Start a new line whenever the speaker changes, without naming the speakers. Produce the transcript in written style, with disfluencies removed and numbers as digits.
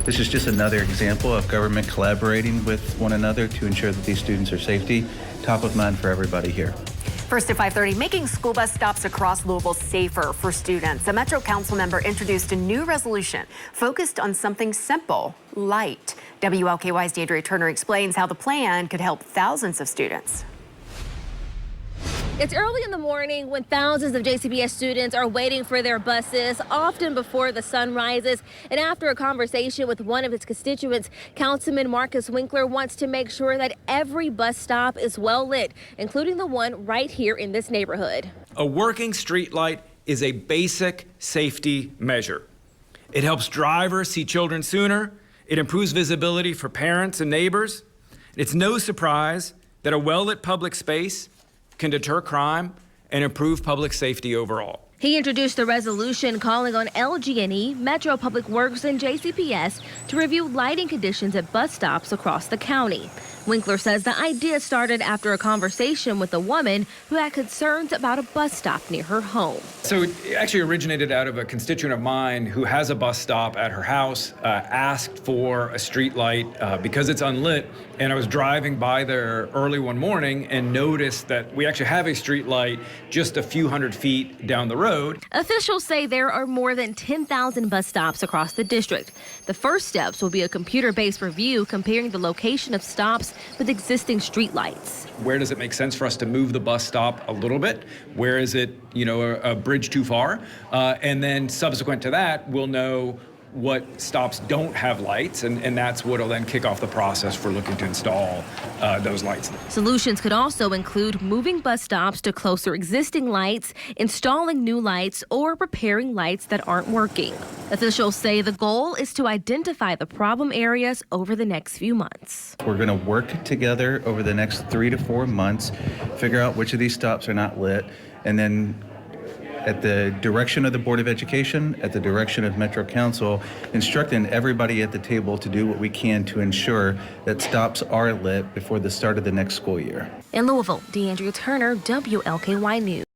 This is just another example of government collaborating with one another to ensure that these students are safety, top of mind for everybody here.
First at 5:30, making school bus stops across Louisville safer for students. A Metro Council member introduced a new resolution focused on something simple, light. WLKY's D'Andrea Turner explains how the plan could help thousands of students.
It's early in the morning when thousands of JCPS students are waiting for their buses, often before the sun rises. And after a conversation with one of its constituents, Councilman Marcus Winkler wants to make sure that every bus stop is well lit, including the one right here in this neighborhood.
A working street light is a basic safety measure. It helps drivers see children sooner. It improves visibility for parents and neighbors. It's no surprise that a well-lit public space can deter crime and improve public safety overall.
He introduced the resolution calling on LG&E, Metro Public Works, and JCPS to review lighting conditions at bus stops across the county. Winkler says the idea started after a conversation with a woman who had concerns about a bus stop near her home.
So it actually originated out of a constituent of mine who has a bus stop at her house, asked for a street light because it's unlit. And I was driving by there early one morning and noticed that we actually have a street light just a few hundred feet down the road.
Officials say there are more than 10,000 bus stops across the district. The first steps will be a computer-based review comparing the location of stops with existing street lights.
Where does it make sense for us to move the bus stop a little bit? Where is it, a bridge too far? And then subsequent to that, we'll know what stops don't have lights, and that's what will then kick off the process for looking to install those lights.
Solutions could also include moving bus stops to closer existing lights, installing new lights, or repairing lights that aren't working. Officials say the goal is to identify the problem areas over the next few months.
We're going to work together over the next 3 to 4 months, figure out which of these stops are not lit, and then at the direction of the Board of Education, at the direction of Metro Council, instructing everybody at the table to do what we can to ensure that stops are lit before the start of the next school year.
In Louisville, D'Andrea Turner, WLKY News.